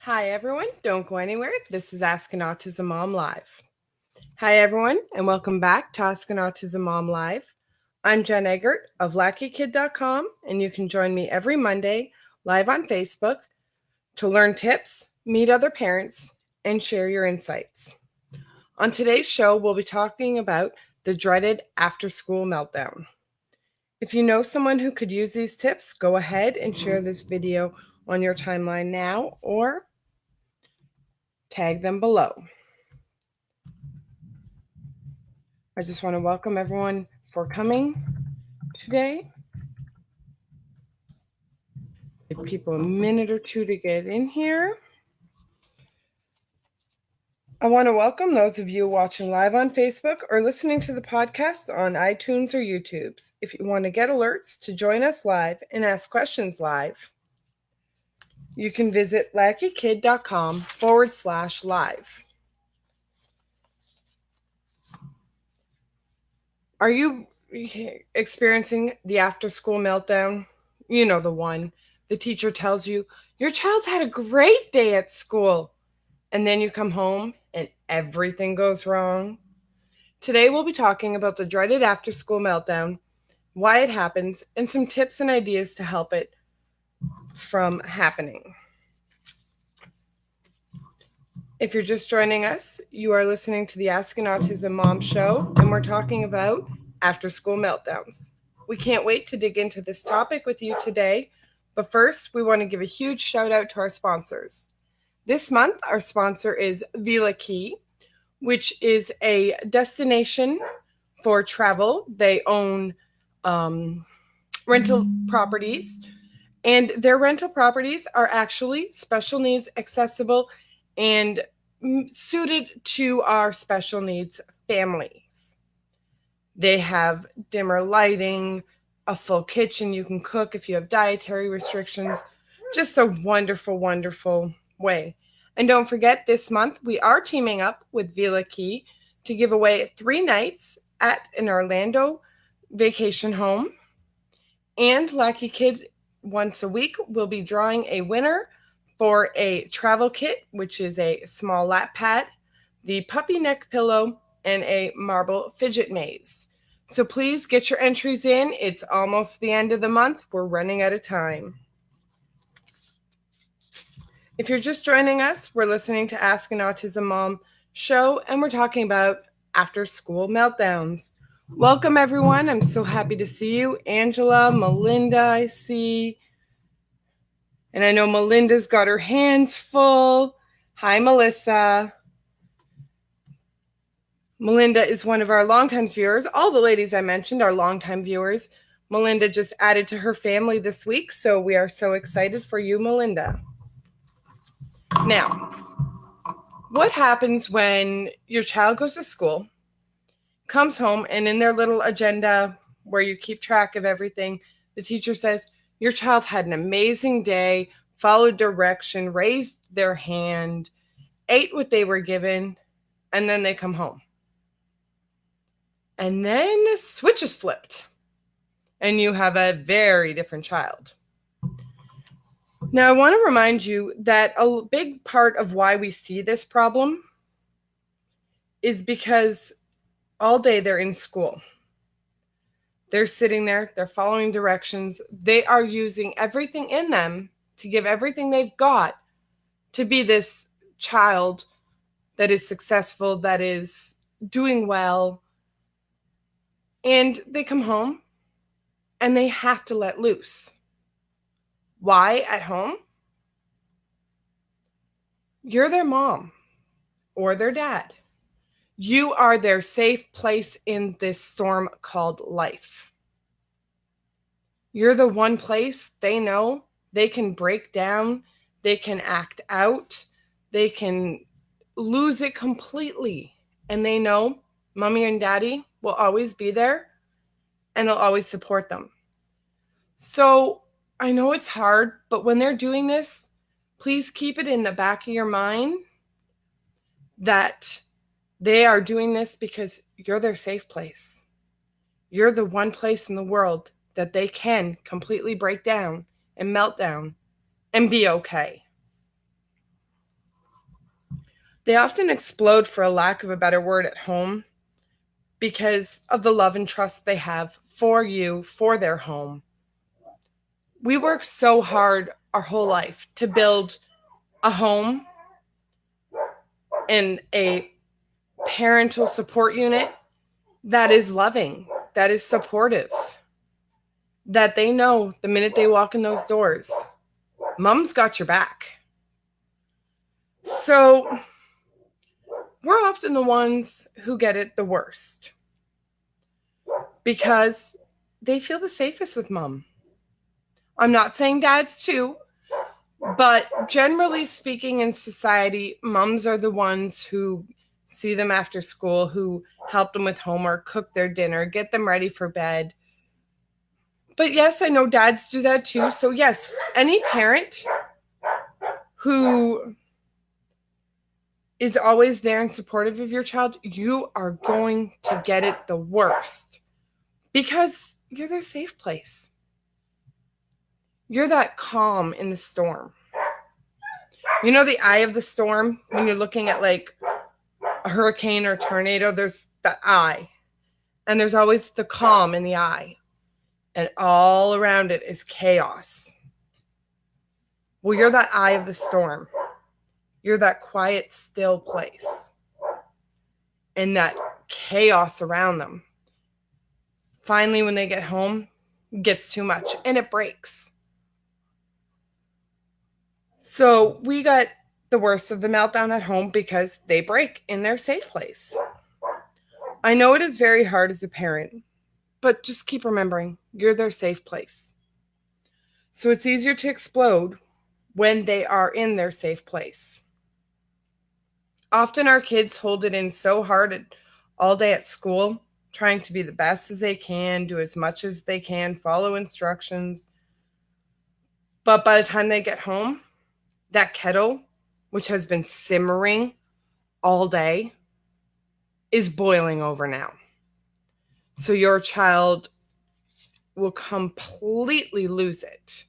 Hi, everyone. Don't go anywhere. This is Ask an Autism Mom Live. Hi, everyone, and welcome back to Ask an Autism Mom Live. I'm Jenn Eggert of LakiKid.com, and you can join me every Monday live on Facebook to learn tips, meet other parents, and share your insights. On today's show, we'll be talking about the dreaded after-school meltdown. If you know someone who could use these tips, go ahead and share this video on your timeline now or tag them below. I just want to welcome everyone for coming today. Give people a minute or two to get in here. I want to welcome those of you watching live on Facebook or listening to the podcast on iTunes or YouTube. If you want to get alerts to join us live and ask questions live, you can visit LakiKid.com/live. Are you experiencing the after-school meltdown? You know the one. The teacher tells you, your child's had a great day at school. And then you come home and everything goes wrong. Today we'll be talking about the dreaded after-school meltdown, why it happens, and some tips and ideas to help it from happening. If you're just joining us, you are listening to the Ask an Autism Mom show, and we're talking about after-school meltdowns. We can't wait to dig into this topic with you today, but first we want to give a huge shout out to our sponsors. This month, our sponsor is LakiKid, which is a destination for travel. They own rental properties, and their rental properties are actually special needs accessible and suited to our special needs families. They have dimmer lighting, a full kitchen. You can cook if you have dietary restrictions. Just a wonderful, wonderful way. And don't forget, this month we are teaming up with LakiKid to give away 3 nights at an Orlando vacation home. And LakiKid once a week will be drawing a winner for a travel kit, which is a small lap pad, the puppy neck pillow, and a marble fidget maze. So please get your entries in. It's almost the end of the month. We're running out of time. If you're just joining us, we're listening to Ask an Autism Mom show, and we're talking about after-school meltdowns. Welcome, everyone. I'm so happy to see you. Angela, Melinda, I see. And I know Melinda's got her hands full. Hi, Melissa. Melinda is one of our longtime viewers. All the ladies I mentioned are longtime viewers. Melinda just added to her family this week, so we are so excited for you, Melinda. Now, what happens when your child goes to school, comes home, and in their little agenda where you keep track of everything, the teacher says, your child had an amazing day, followed direction, raised their hand, ate what they were given, and then they come home. And then the switch is flipped, and you have a very different child. Now, I want to remind you that a big part of why we see this problem is because all day they're in school. They're sitting there, they're following directions. They are using everything in them to give everything they've got to be this child that is successful, that is doing well. And they come home and they have to let loose. Why at home? You're their mom or their dad. You are their safe place in this storm called life. You're the one place they know they can break down, they can act out, they can lose it completely. And they know mommy and daddy will always be there and they'll always support them. So I know it's hard, but when they're doing this, please keep it in the back of your mind that they are doing this because you're their safe place. You're the one place in the world that they can completely break down and melt down and be okay. They often explode, for a lack of a better word, at home because of the love and trust they have for you, for their home. We work so hard our whole life to build a home and a parental support unit that is loving, that is supportive, that they know the minute they walk in those doors, mom's got your back. So we're often the ones who get it the worst because they feel the safest with mom. I'm not saying dads too, but generally speaking in society, moms are the ones who see them after school, who help them with homework, cook their dinner, get them ready for bed. But yes, I know dads do that too. So yes, any parent who is always there and supportive of your child, you are going to get it the worst because you're their safe place. You're that calm in the storm. You know the eye of the storm? When you're looking at like a hurricane or tornado, there's that eye. And there's always the calm in the eye. And all around it is chaos. Well, you're that eye of the storm. You're that quiet, still place. And that chaos around them. Finally, when they get home, it gets too much and it breaks. So we got the worst of the meltdown at home because they break in their safe place. I know it is very hard as a parent, but just keep remembering you're their safe place. So it's easier to explode when they are in their safe place. Often our kids hold it in so hard all day at school, trying to be the best as they can, do as much as they can, follow instructions. But by the time they get home, that kettle, which has been simmering all day, is boiling over now. So your child will completely lose it.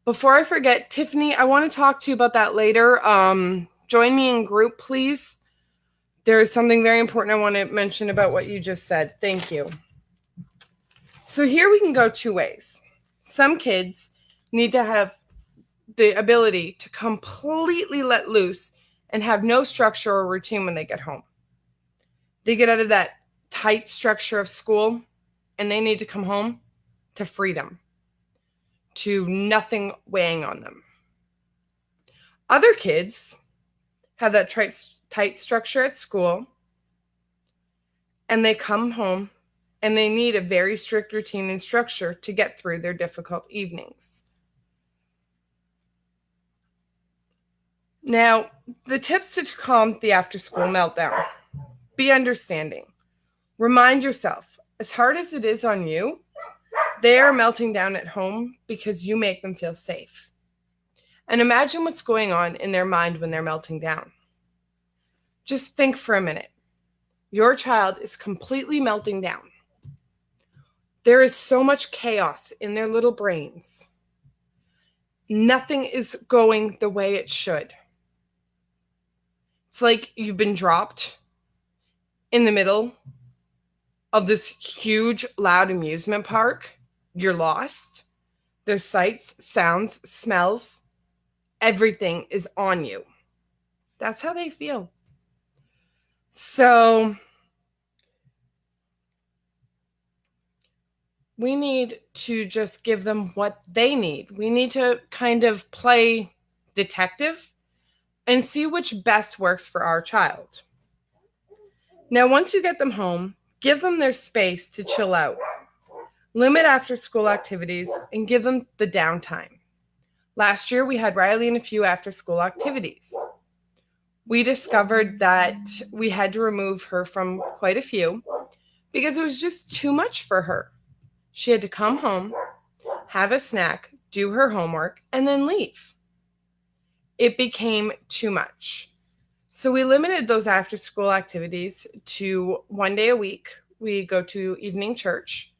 Before I forget, Tiffany, I want to talk to you about that later. Join me in group, please. There is something very important I want to mention about what you just said. Thank you. So here we can go two ways. Some kids need to have the ability to completely let loose and have no structure or routine when they get home. They get out of that tight structure of school and they need to come home to freedom, to nothing weighing on them. Other kids have that tight structure at school and they come home and they need a very strict routine and structure to get through their difficult evenings. Now, the tips to calm the after-school meltdown. Be understanding. Remind yourself, as hard as it is on you, they are melting down at home because you make them feel safe. And imagine what's going on in their mind when they're melting down. Just think for a minute. Your child is completely melting down. There is so much chaos in their little brains. Nothing is going the way it should. It's like you've been dropped in the middle of this huge, loud amusement park. You're lost. There's sights, sounds, smells. Everything is on you. That's how they feel. So we need to just give them what they need. We need to kind of play detective and see which best works for our child. Now, once you get them home, give them their space to chill out. Limit after-school activities and give them the downtime. Last year, we had Riley in a few after-school activities. We discovered that we had to remove her from quite a few because it was just too much for her. She had to come home, have a snack, do her homework, and then leave. It became too much. So we limited those after-school activities to 1 day a week. We go to evening church,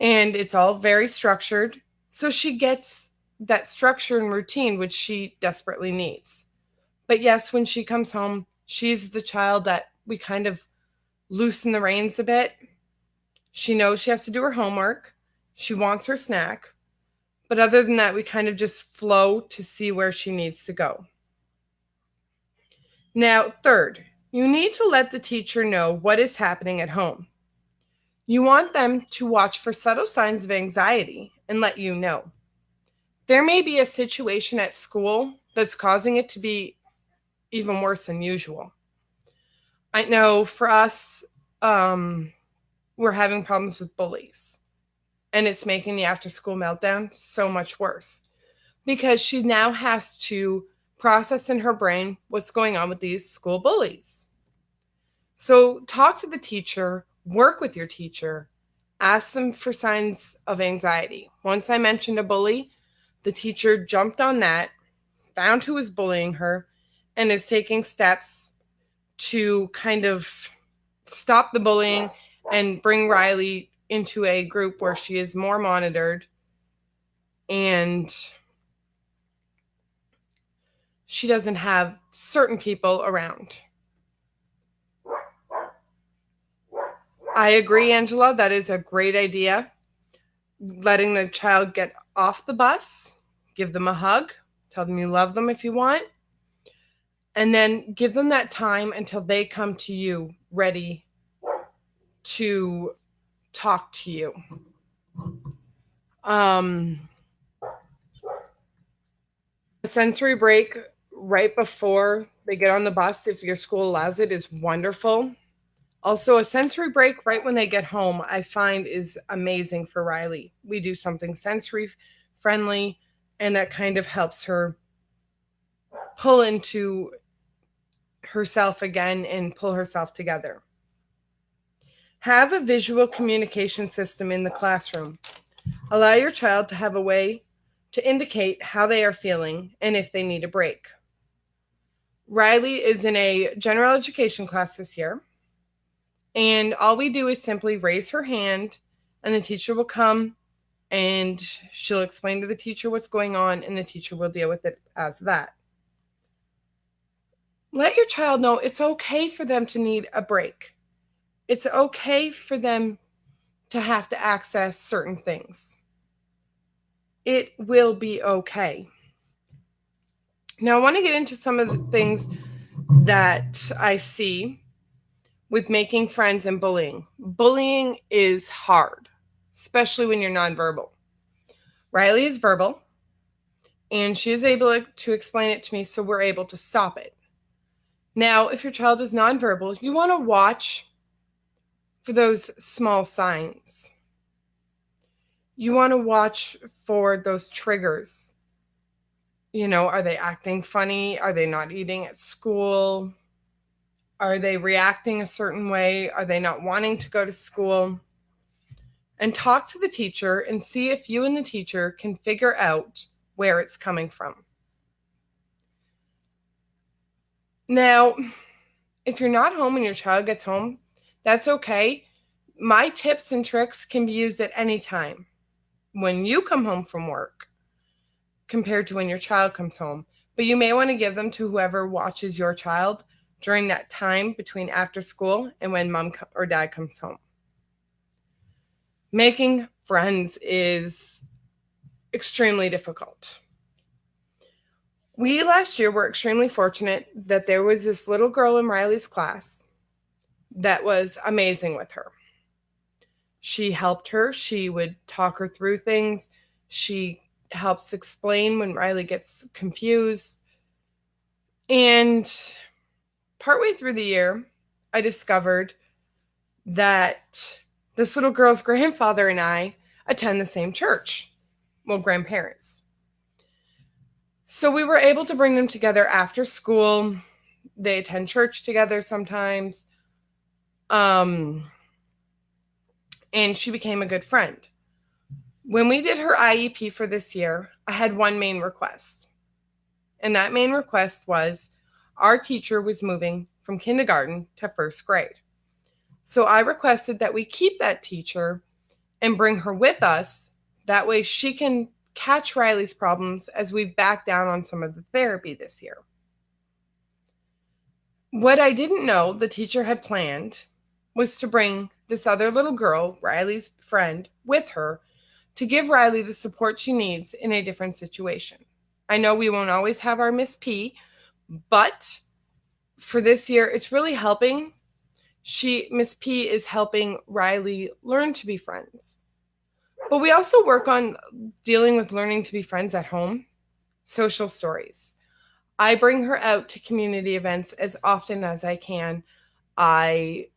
and it's all very structured. So she gets that structure and routine, which she desperately needs. But yes, when she comes home, she's the child that we kind of loosen the reins a bit. She knows she has to do her homework. She wants her snack. But other than that, we kind of just flow to see where she needs to go. Now, third, you need to let the teacher know what is happening at home. You want them to watch for subtle signs of anxiety and let you know. There may be a situation at school that's causing it to be even worse than usual. I know for us, we're having problems with bullies, and it's making the after school meltdown so much worse because she now has to process in her brain what's going on with these school bullies. So talk to the teacher, work with your teacher, ask them for signs of anxiety. Once I mentioned a bully, the teacher jumped on that, found who was bullying her, and is taking steps to kind of stop the bullying and bring Riley into a group where she is more monitored and she doesn't have certain people around. I agree, Angela, that is a great idea. Letting the child get off the bus, give them a hug, tell them you love them if you want, and then give them that time until they come to you ready to talk to you. A sensory break right before they get on the bus, if your school allows it, is wonderful. Also, a sensory break right when they get home, I find is amazing for Riley. We do something sensory friendly, and that kind of helps her pull into herself again and pull herself together. Have a visual communication system in the classroom. Allow your child to have a way to indicate how they are feeling and if they need a break. Riley is in a general education class this year, and all we do is simply raise her hand, and the teacher will come and she'll explain to the teacher what's going on, and the teacher will deal with it as that. Let your child know it's okay for them to need a break. It's okay for them to have to access certain things. It will be okay. Now, I want to get into some of the things that I see with making friends and bullying. Bullying is hard, especially when you're nonverbal. Riley is verbal, and she is able to explain it to me, so we're able to stop it. Now, if your child is nonverbal, you want to watch for those small signs. You want to watch for those triggers. You know, are they acting funny? Are they not eating at school? Are they reacting a certain way? Are they not wanting to go to school? And talk to the teacher and see if you and the teacher can figure out where it's coming from. Now, if you're not home and your child gets home, that's okay. My tips and tricks can be used at any time when you come home from work compared to when your child comes home. But you may want to give them to whoever watches your child during that time between after school and when mom or dad comes home. Making friends is extremely difficult. We last year were extremely fortunate that there was this little girl in Riley's class that was amazing with her. She helped her. She would talk her through things. She helps explain when Riley gets confused. And partway through the year, I discovered that this little girl's grandfather and I attend the same church. Well, grandparents. So we were able to bring them together after school. They attend church together sometimes. And she became a good friend. When we did her IEP for this year, I had one main request. And that main request was our teacher was moving from kindergarten to first grade. So I requested that we keep that teacher and bring her with us. That way she can catch Riley's problems as we back down on some of the therapy this year. What I didn't know the teacher had planned was to bring this other little girl, Riley's friend, with her to give Riley the support she needs in a different situation. I know we won't always have our Miss P, but for this year, it's really helping. Miss P is helping Riley learn to be friends. But we also work on dealing with learning to be friends at home, social stories. I bring her out to community events as often as I can. I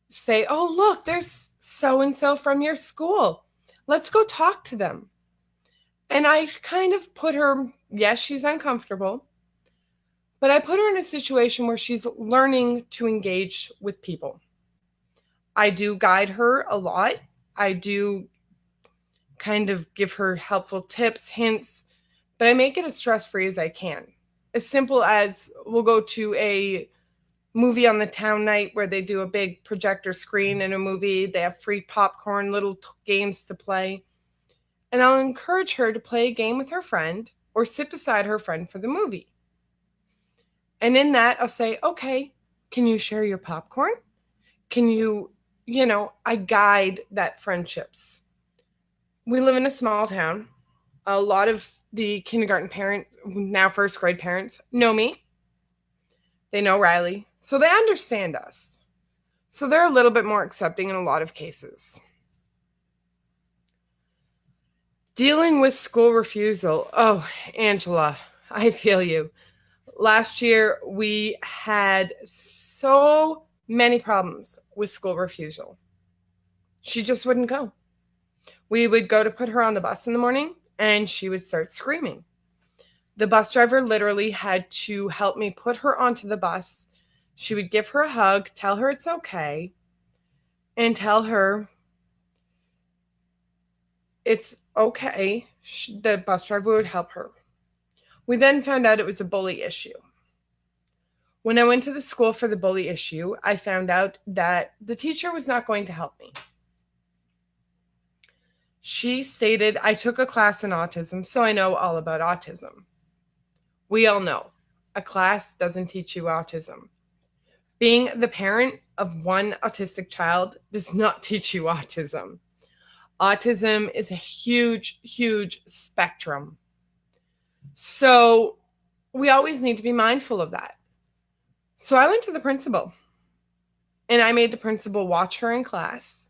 say, oh, look, there's so and so from your school. Let's go talk to them. And I kind of put her, yes, she's uncomfortable, but I put her in a situation where she's learning to engage with people. I do guide her a lot. I do kind of give her helpful tips, hints, but I make it as stress-free as I can. As simple as we'll go to a movie on the town night where they do a big projector screen in a movie. They have free popcorn, little games to play. And I'll encourage her to play a game with her friend or sit beside her friend for the movie. And in that, I'll say, okay, can you share your popcorn? Can you, I guide that friendships. We live in a small town. A lot of the kindergarten parents, now first grade parents, know me. They know Riley, so they understand us. So they're a little bit more accepting in a lot of cases. Dealing with school refusal. Oh, Angela, I feel you. Last year, we had so many problems with school refusal. She just wouldn't go. We would go to put her on the bus in the morning, and she would start screaming. The bus driver literally had to help me put her onto the bus. She would give her a hug, tell her it's okay, and tell her it's okay. The bus driver would help her. We then found out it was a bully issue. When I went to the school for the bully issue, I found out that the teacher was not going to help me. She stated, I took a class in autism, so I know all about autism. We all know a class doesn't teach you autism. Being the parent of one autistic child does not teach you autism. Autism is a huge, huge spectrum. So we always need to be mindful of that. So I went to the principal and I made the principal watch her in class.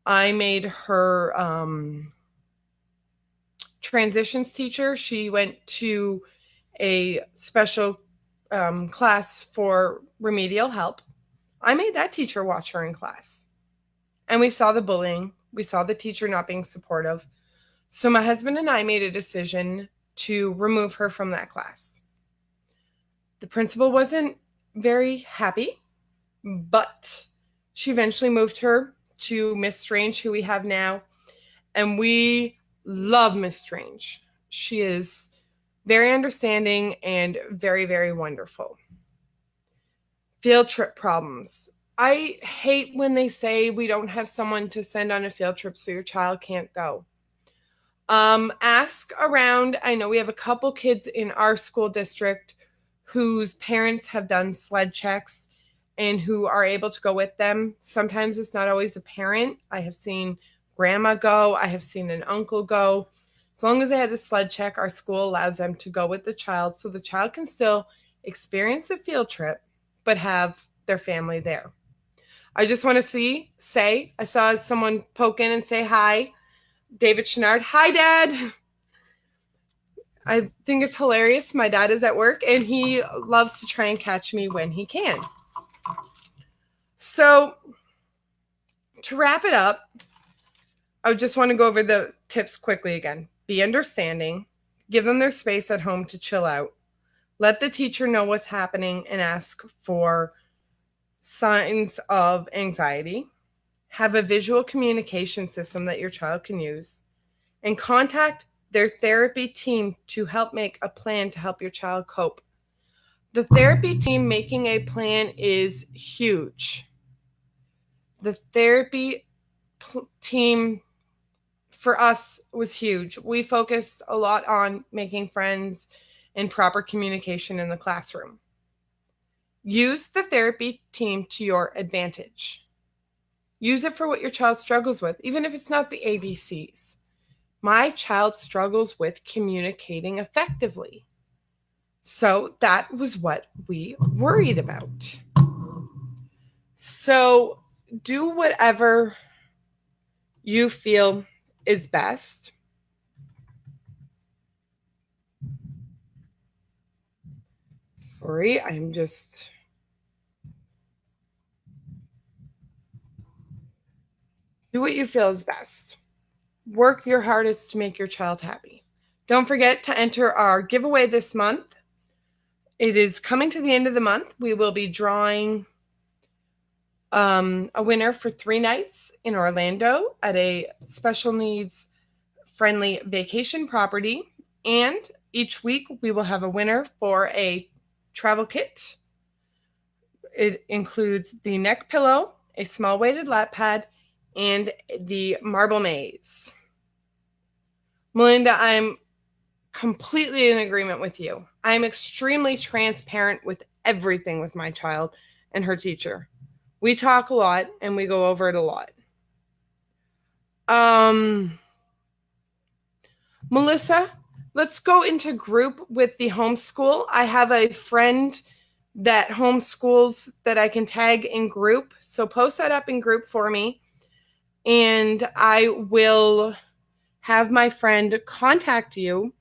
I made her transitions teacher. She went to a special class for remedial help. I made that teacher watch her in class. And we saw the bullying. We saw the teacher not being supportive. So my husband and I made a decision to remove her from that class. The principal wasn't very happy, but she eventually moved her to Miss Strange, who we have now. And we love Miss Strange. She is very understanding and very, very wonderful. Field trip problems. I hate when they say we don't have someone to send on a field trip so your child can't go. Ask around. I know we have a couple kids in our school district whose parents have done sled checks and who are able to go with them. Sometimes it's not always a parent. I have seen grandma go. I have seen an uncle go. As long as they had the sled check, our school allows them to go with the child so the child can still experience the field trip but have their family there. I just want to say, I saw someone poke in and say hi. David Chenard. Hi, Dad. I think it's hilarious. My dad is at work and he loves to try and catch me when he can. So to wrap it up, I just want to go over the tips quickly again. Be understanding. Give them their space at home to chill out. Let the teacher know what's happening and ask for signs of anxiety. Have a visual communication system that your child can use. And contact their therapy team to help make a plan to help your child cope. The therapy team making a plan is huge. The therapy team for us was huge. We focused a lot on making friends and proper communication in the classroom. Use the therapy team to your advantage. Use it for what your child struggles with, even if it's not the ABCs. My child struggles with communicating effectively. So that was what we worried about. So do whatever you feel is best. Sorry, I'm just... Do what you feel is best. Work your hardest to make your child happy. Don't forget to enter our giveaway this month. It is coming to the end of the month. We will be drawing a winner for 3 nights in Orlando at a special needs friendly vacation property. And each week we will have a winner for a travel kit. It includes the neck pillow, a small weighted lap pad, and the marble maze. Melinda, I'm completely in agreement with you. I'm extremely transparent with everything with my child and her teacher. We talk a lot and we go over it a lot. Melissa, let's go into group with the homeschool. I have a friend that homeschools that I can tag in group. So post that up in group for me. And I will have my friend contact you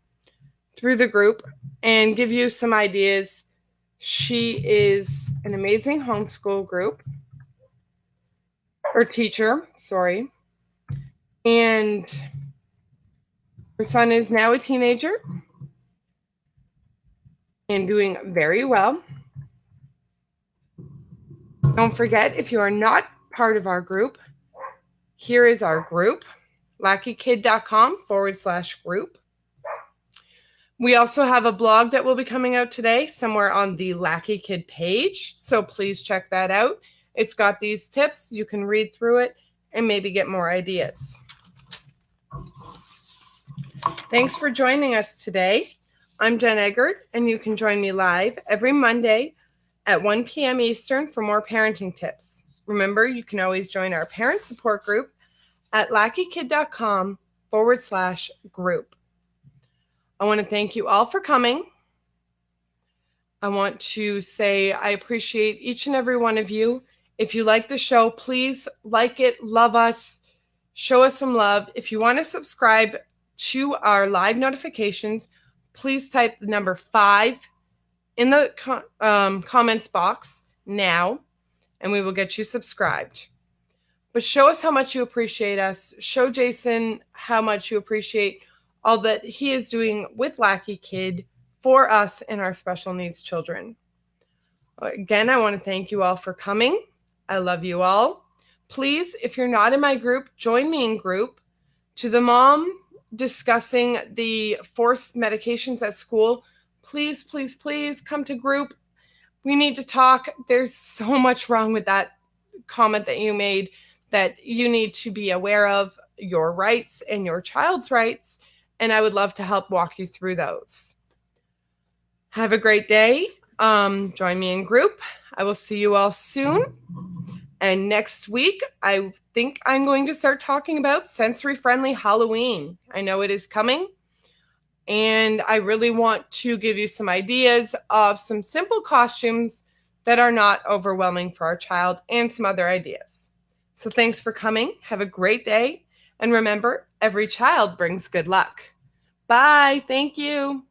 through the group and give you some ideas. She is an amazing homeschool group or teacher, sorry. And her son is now a teenager and doing very well. Don't forget, if you are not part of our group, here is our group, LakiKid.com/group. We also have a blog that will be coming out today somewhere on the LakiKid page, so please check that out. It's got these tips. You can read through it and maybe get more ideas. Thanks for joining us today. I'm Jenn Eggert, and you can join me live every Monday at 1 p.m. Eastern for more parenting tips. Remember, you can always join our parent support group at LakiKid.com/group. I want to thank you all for coming. I want to say I appreciate each and every one of you. If you like the show, please like it, love us, show us some love. If you want to subscribe to our live notifications, please type the number 5 in the comments box now, and we will get you subscribed. But show us how much you appreciate us. Show Jason how much you appreciate all that he is doing with LakiKid for us and our special needs children. Again, I want to thank you all for coming. I love you all. Please, if you're not in my group, join me in group. To the mom discussing the forced medications at school, please, please, please come to group. We need to talk. There's so much wrong with that comment that you made that you need to be aware of your rights and your child's rights. And I would love to help walk you through those. Have a great day. Join me in group. I will see you all soon. And next week, I think I'm going to start talking about sensory-friendly Halloween. I know it is coming. And I really want to give you some ideas of some simple costumes that are not overwhelming for our child and some other ideas. So thanks for coming. Have a great day. And remember, every child brings good luck. Bye. Thank you.